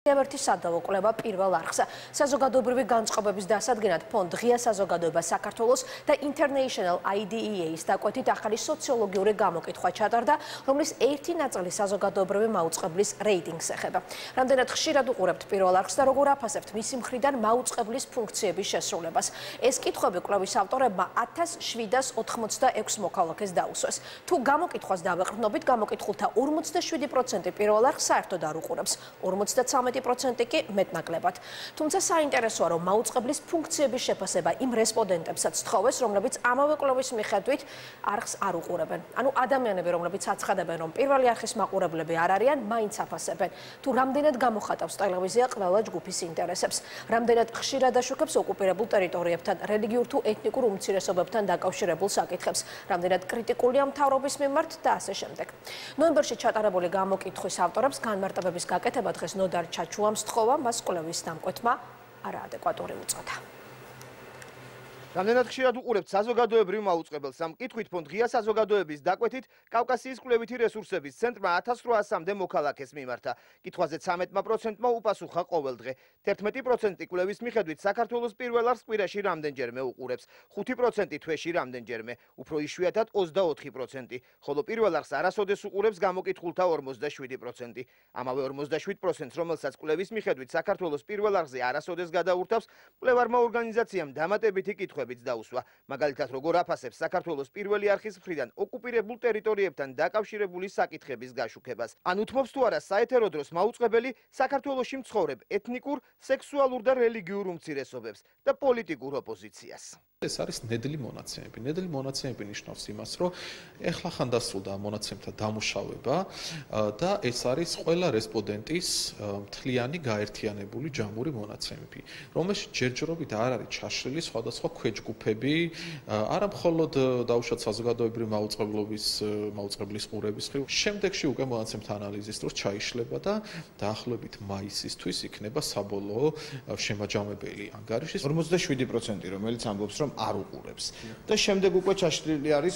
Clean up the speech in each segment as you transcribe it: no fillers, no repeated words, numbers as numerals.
ერთი სადავო კვლევა პირველ არხს. საზოგადოებრივი განწყობების დასადგენად ფონდ ღია საზოგადოება საქართველოს და International IDEA-ის დაკვეთით ახალი სოციოლოგიური გამოკითხვა ჩატარდა, რომლის ერთი ნაწილი საზოგადოებრივი მაუწყებლის რეიტინგს ეხება. რამდენად ხშირად უყურებთ პირველ არხს და როგორ აფასებთ მისი მხრიდან მაუწყებლის ფუნქციების შესრულებას. ეს კითხვები კვლევის ავტორებმა 1786 მოქალაქეს დაუსვეს. თუ გამოკითხვას დავეყრდნობით, გამოკითხულთა 47% პირველ არხს საერთოდ არ უყურებს. 53% კი მეტნაკლებად. თუმცა საინტერესოა, რომ მაუწყებლის ფუნქციების შეფასება იმ რესპონდენტებსაც სთხოვეს, რომლებიც ამავე კვლევის მიხედვით არხს არ უყურებენ. ანუ ადამიანები, რომლებიც აცხადებენ, რომ პირველი არხის მაყურებლები არ არიან, მაინც აფასებენ. თუ რამდენად გამოხატავს ტელევიზია ყველა ჯგუფის ინტერესებს, რამდენად ხშირად აშუქებს ოკუპირებულ ტერიტორიებთან, რელიგიურ თუ ეთნიკურ უმცირესობებთან დაკავშირებულ საკითხებს, რამდენად კრიტიკულია მთავრობის მიმართ და ასე შემდეგ. ნოემბერში ჩატარებული გამოკითხვის ავტორებს განმარტებების გაკეთება დღეს ნოდარ ჩაჩუამ სთხოვა, მას კვლევის დამკვეთმა არაადეკვატური უწოდა. რამდენად ხშირად უყურებთ საზოგადოებრივ მაუწყებელს? ამ კითხვით ფონდ ღია საზოგადოების დაკვეთით კავკასიის კვლევითი რესურსების ცენტრმა 1800-მდე მოქალაქეს მიმართა. კითხვაზე 13%-მა უპასუხა ყოველდღე. 11% კვლევის მიხედვით საქართველოს პირველ არხს კვირაში რამდენჯერმე უყურებს, 5% თვეში რამდენჯერმე, უფრო იშვიათად 24%, ხოლო პირველ არხს არასოდეს უყურებს გამოკითხულთა 47%. ამავე 47%-ს, რომელსაც კვლევის მიხედვით საქართველოს პირველ არხზე არასოდეს გადაურთავს, კვლევარმა ორგანიზაციამ დამატებითი კითხვები დაუსვა. მაგალითად, როგორ აფასებს საქართველოს პირველი არხის მხრიდან ოკუპირებულ ტერიტორიებთან დაკავშირებული საკითხების გაშუქებას. ან უთმობს თუ არა საეთერო დროს მაუწყებელი საქართველოში მცხოვრებ ეთნიკურ, სექსუალურ და რელიგიურ უმცირესობებს და პოლიტიკურ ოპოზიციას. ეს არის ნედლი მონაცემები. ნედლი მონაცემები ნიშნავს იმას, რომ ეხლა ხან დასრულდა მონაცემთა დამუშავება და ეს არის ყველა რესპონდენტის მთლიანი გაერთიანებული ჯამური მონაცემები, რომელშიც ჯერჯერობით არ არის ჩაშლილი სხვადასხვა ქვეჯგუფები, არა მხოლოდ დაუშვათ საზოგადოებრივი მაუწყებლის ყურების მხრივ. შემდეგში უკვე მონაცემთა ანალიზის დროს ჩაიშლება და დაახლოებით მაისისთვის იქნება საბოლოო შემაჯამებელი ანგარიშის 47%, რომელიც ამბობს, რომ არ უყურებს. და შემდეგ უკვე ჩაშლილი არის,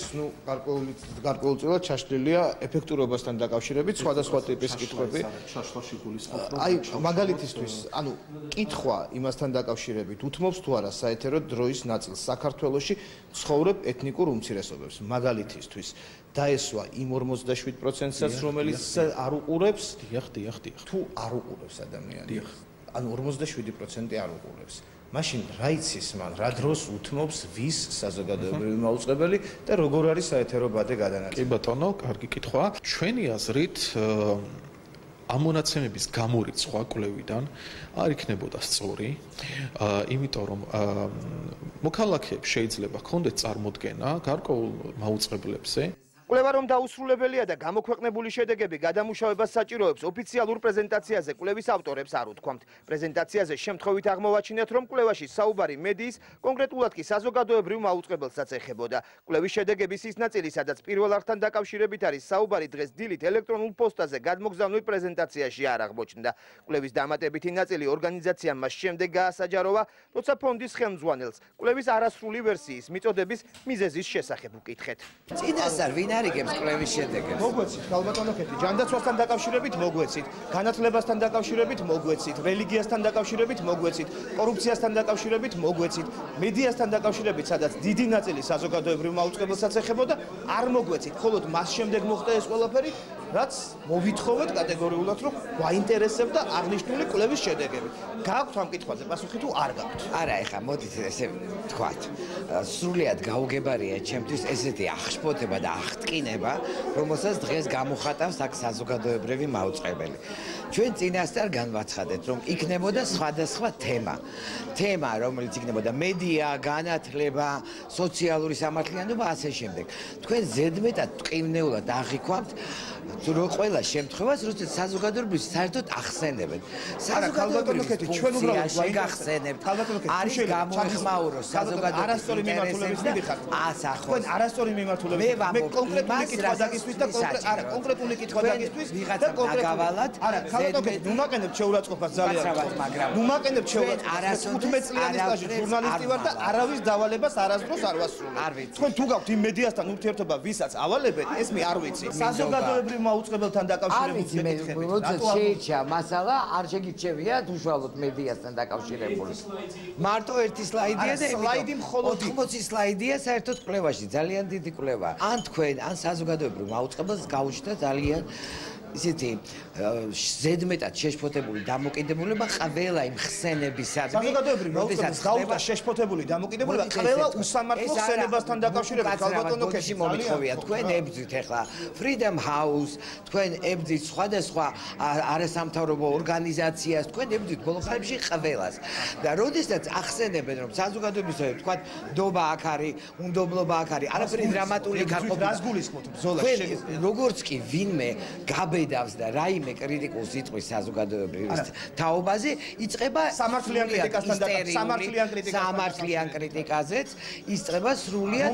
გარკვეულწილად ჩაშლილია ეფექტურობასთან დაკავშირებით სხვადასხვა ტიპის კითხვები. შაშლაში გულისხმობს. აი, მაგალითისთვის, ანუ კითხვა იმასთან დაკავშირებით უთმობს თუ არა საეთერო დროის ნაწილს საქართველოში ცხოვრებ ეთნიკურ უმცირესობებს. მაგალითისთვის დაესვა იმ 47%-საც, რომელიც არ უყურებს. დიახ. თუ არ უყურებს ადამიანი. ანუ 47% არ უყურებს. მაშინ რა იცის მან, რა დროს უთმობს ვის საზოგადოებრივი მაუწყებელი და როგორ არის საეთერო ბადე გადანაწილებული? კი ბატონო, კარგი კითხვაა. ჩვენი აზრით ამ მონაცემების გამორიცხვა კვლევიდან არ იქნებოდა სწორი, იმიტომ რომ მოქალაქეებს შეიძლება ჰქონდეთ წარმოდგენა გარკვეულ მაუწყებლებზე. კვლევა რომ დაუსრულებელია და გამოქვეყნებული შედეგები გადამუშავებას საჭიროებს, ოფიციალურ პრეზენტაციაზე კვლევის ავტორებს არ უთქვამთ. პრეზენტაციაზე შემთხვევით აღმოვაჩინეთ, რომ კვლევაში საუბარი მედიის, კონკრეტულად კი საზოგადოებრივ მაუწყებელსაც ეხებოდა. კვლევის შედეგების ის ნაწილი, სადაც პირველ არხთან დაკავშირებით არის საუბარი, დღეს დილით ელექტრონულ პოსტაზე გადმოგზავნილ პრეზენტაციაში არ აღმოჩნდა. კვლევის დამატებითი ნაწილი ორგანიზაციამ მას შემდეგ გაასაჯაროვა, როცა ფონდის ხელმძღვანელს კვლევის არასრული ვერსიის მიწოდების მიზეზის შესახებ უკითხეთ. წინასწარ ვინ არიგებს კვლევის შედეგებს? მოგვეცით, ხალბატონო ქეთი, ჯანდაცვასთან დაკავშირებით მოგვეცით, განათლებასთან დაკავშირებით მოგვეცით, რელიგიასთან დაკავშირებით მოგვეცით, კორუფციასთან დაკავშირებით მოგვეცით, მედიასთან დაკავშირებით, სადაც დიდი ნაწილი საზოგადოებრივ მაუწყებელსაც ეხებოდა, არ მოგვეცით. მხოლოდ მას შემდეგ მოხდა ეს ყველაფერი, რაც მოვითხოვეთ კატეგორიულად, რომ გვაინტერესებდა აღნიშნული კვლევის შედეგები. გააქვთ ამ კითხვაზე პასუხი თუ არ გაქვთ? არა, ეხლა მოდით ესე ვთქვათ. სრულიად გაუგებარია ჩემთვის ესეთი აღშფოთება და აღტკინება, რომელსაც დღეს გამოხატავს აქ საზოგადოებრივი მაუწყებელი. ჩვენ წინასწარ განვაცხადეთ, რომ იქნებოდა სხვადასხვა თემა, რომელიც იქნებოდა მედია, განათლება, სოციალური სამართლიანობა, ასე შემდეგ. თქვენ ზედმეტად ტკივნეულად აღიქვამთ რომ ყველა შემთხვევას როდესაც საზოგადოებრივ საერთოდ ახსენებენ. საზოგადოებრივ ჩვენ უბრალოდ ვაიხსენებთ. არის გამოეხმაურო საზოგადოებრივ ინტერესებს მიდიხართ. თქვენ არასწორი მიმართულებით. მე კონკრეტული კითხვა დაგისთვის და კონკრეტული კითხვა დაგისთვის და კონკრეტულად არა, ხალხო, ნუ მაყენებთ შეურაცხყოფას ძალიან. ნუ მაყენებთ შეურაცხყოფას. 15 წლიანი სტაჟი ჟურნალისტი ვარ და არავის დავალებას არასდროს არ ვასრულებ. თქვენ თუ გაქვთ იმ მედიასთან ურთიერთობა, ვისაც ავალებენ, ეს მე არ ვიცი. საზოგადოებრივ საზოგადოებრივ მაუწყებელთან დაკავშირებით მეკითხებით. როცა შეირჩა მასალა, არ შეგირჩევიათ უშუალოდ მედიასთან დაკავშირებული. მარტო ერთი სლაიდია და სლაიდი მხოლოდ 80 სლაიდია საერთოდ კვლევაში, ძალიან დიდი კვლევა. ან თქვენ, ან საზოგადოებრივ მაუწყებელს გაუჩნდა ძალიან ისეთი ზედმეტად შეშფოთებული დამოკიდებულება ყველა იმ ხსენებისადმი საზოგადოებრივ მაუწყებელს გაუჩნდა შეშფოთებული დამოკიდებულება ყველა უსამართლო ხსენებასთან დაკავშირებით. ალბათო კეში მომითხოვია თქვენ ებძვით ახლა Freedom House, თქვენ ებძვით სხვადასხვა არასამთავრობო ორგანიზაციას, თქვენ ებძვით ბოლო ხანებში ყველას. და როდესაც ახსენებენ რომ საზოგადოებრივ თქვა დობა აქ არის, უნდობლობა აქ არის, არაფერი დრამატული გარყოფა. რას გულისხმობთ ბრძოლა შეგიძლიათ როგორც კი ვინმე გაბედავს და რაიმე კრიტიკულს იტყვის საზოგადოებრივ თაობაზე, იწყება სამართლიან კრიტიკაზეც, იწყება სრულიად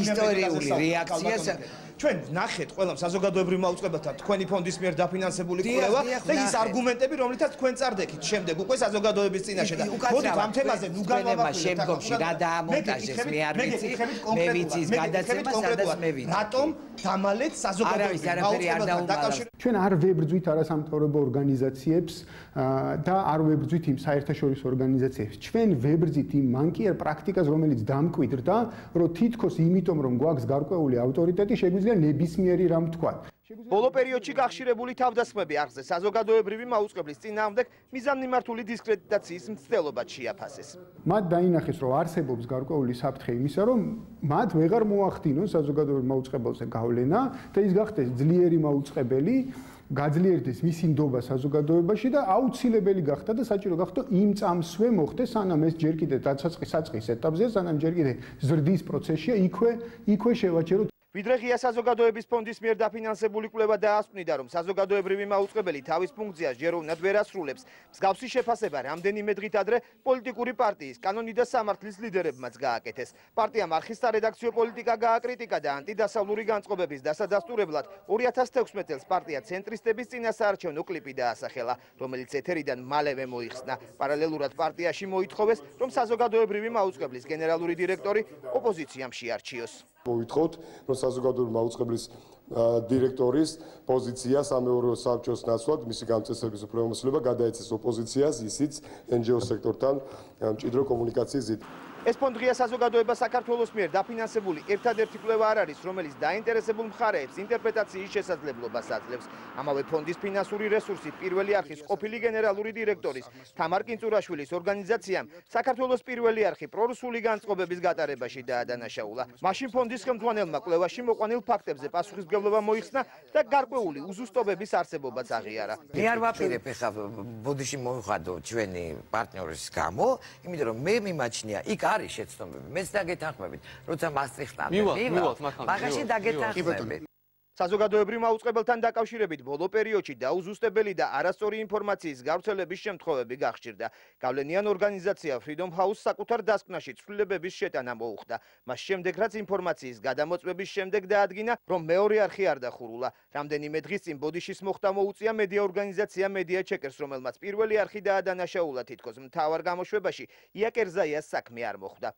ისტორიული რეაქცია. ჩვენ ნახეთ ყველამ საზოგადოებრივ მაუწყებელთან თქვენი ფონდის მიერ დაფინანსებული კვლევა და ის არგუმენტები, რომლითაც თქვენ წარდექით შემდეგ უკვე საზოგადოების წინაშე და მოდით ამ თემაზე ნუ გავავაყვილებთ შემდგომში რა დაამონტაჟეს მე არ ვიცი, მე ვიცი ის გადაცემა სადაც მე ვიცი. რატომ დამალეთ საზოგადოებრივ მაუწყებელთან დაკავშირებით? ჩვენ არ ვებრძვით არასამთავრობო ორგანიზაციებს და არ ვებრძვით იმ საერთაშორისო ორგანიზაციებს. ჩვენ ვებრძვით იმ მანკიერ პრაქტიკას, რომელიც დამკვიდრდა, რომ თითქოს იმიტომ რომ გვაქვს გარკვეული ავტორიტეტი, შეგვიძლია ნებისმიერი რამ თქვა. ბოლო პერიოდში გახშირებული თავდასხმები აღზე საზოგადოებრივი მაუწყებლის წინააღმდეგ მიზანმიმართული დისკრედიტაციის მცდელობად შეაფასეს. მათ დაინახეს, რომ არსებობს გარკვეული საფრთხე იმისა, რომ მათ ვეღარ მოახდინონ საზოგადოებრივ მაუწყებელზე გავლენა და ის გახდეს ძლიერი მაუწყებელი, გაძლიერდეს მისი ნდობა საზოგადოებაში და აუცილებელი გახდა და საჭირო გახდა იმ წამსვე მოხდეს, სანამ ეს ჯერ კიდევ საწყის ეტაპზეა, სანამ ჯერ კიდევ ზრდის პროცესია, იქვე შევაჩეროთ. ვიდრე ღია საზოგადოების ფონდის მიერ დაფინანსებული კვლევა დაასკვნიდა, რომ საზოგადოებრივი მაუწყებელი თავის ფუნქციას ჯეროვნად ვერ ასრულებს. მსგავსი შეფასება რამდენიმე დღით ადრე პოლიტიკური პარტიის კანონი და სამართლის ლიდერებმაც გააკეთეს. პარტიამ არხის სარედაქციო პოლიტიკა გააკრიტიკა და ანტიდასავლური განწყობების დასადასტურებლად 2016 წელს პარტია ცენტრისტების წინასაარჩევნო კლიპი დაასახელა, რომელიც ეთერიდან მალევე მოიხსნა. პარალელურად პარტიაში მოითხოვეს, რომ საზოგადოებრივი მაუწყებლის გენერალური დირექტორი ოპოზიციამ შეარჩიოს. მოვითხოვთ, რომ საზოგადოებრივი მაუწყებლის დირექტორის პოზიცია სამეურვეო საბჭოს ნაცვლად მისი გამწესების უფლებამოსილება გადაეცეს ოპოზიციას, ისიც NGO სექტორთან მჭიდრო კომუნიკაციის ზით. ეს ფონდი ღია საზოგადოება საქართველოს მიერ დაფინანსებული ერთადერთი კვლევა არ არის, რომელიც დაინტერესებულ მხარეებს ინტერპრეტაციის შესაძლებლობას აძლევს. ამავე ფონდის ფინანსური რესურსი პირველი არხის ყოფილი გენერალური დირექტორის თამარ კინწურაშვილის ორგანიზაციამ საქართველოს პირველი არხი პრორუსული განწყობების გატარებაში დაადანაშაულა. მაშინ ფონდის ხელმძღვანელმა კვლევაში მოყვანილ ფაქტებზე პასუხისმგებლობა მოიხსნა და გარკვეული უზუსტობების არსებობაც აღიარა. მე არ ვაპირებ ახლა ბოდიში მოვიხადო ჩვენი პარტნიორის გამო, იმიტომ რომ მე მიმაჩნია იქ არის შეცდომები. მეც დაგეთანხმებით, როცა მასტრიხტამდე მივავალ, მაგაში დაგეთანხმებით. საზოგადოებრივ მაუწყებელთან დაკავშირებით ბოლო პერიოდში დაუზუსტებელი და არასწორი ინფორმაციის გავრცელების შემთხვევები გახშირდა. გავლენიან ორგანიზაცია Freedom House საკუთარ დასკვნაში ცვლილებების შეტანა მოუხდა. მას შემდეგ, რაც ინფორმაციის გადამოწმების შემდეგ დაადგინა, რომ მეორე არხი არ დახურულა. რამდენიმე დღის წინ ბოდიშის მოხდა მოუწია მედია ორგანიზაცია Media Checkers, რომელმაც პირველი არხი დაადანაშაულა, თითქოს მთავარ გამოშვებაში იაკერზაიას საქმე არ მოხდა.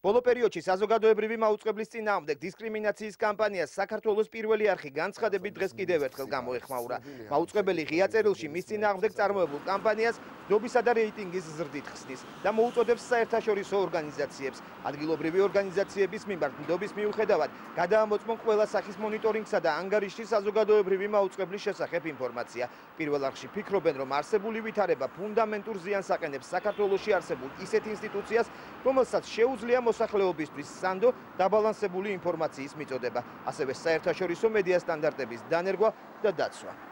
ბოლო პერიოდში საზოგადოებრივი მაუწყებლის წინააღმდეგ დისკრიმინაციის კამპანიას საქართველოს პირველი არხი განცხადებით დღეს კიდევ ერთხელ გამოეხმაურა. მაუწყებელი ღია წერილში მის წინააღმდეგ წარმოებულ კამპანიას ნდობისა და რეიტინგის ზრდით ხსნის და მოუწოდებს საერთაშორისო ორგანიზაციებს. ადგილობრივი ორგანიზაციების მიმართ ნდობის მიუხედავად გადაამოწმონ ყველა სახის მონიტორინგსა და ანგარიშში საზოგადოებრივი მაუწყებლის შესახებ ინფორმაცია. პირველ არხში ფიქრობენ, რომ არსებული ვითარება ფუნდამენტურ ზიანს აყენებს საქართველოში არსებულ ისეთ ინსტიტუციას, რომელსაც შეუძლია მოსახლეობისთვის სანდო დაბალანსებული ინფორმაციის მიწოდება, ასევე საერთაშორისო მედია სტანდარტების დანერგვა და დაცვა.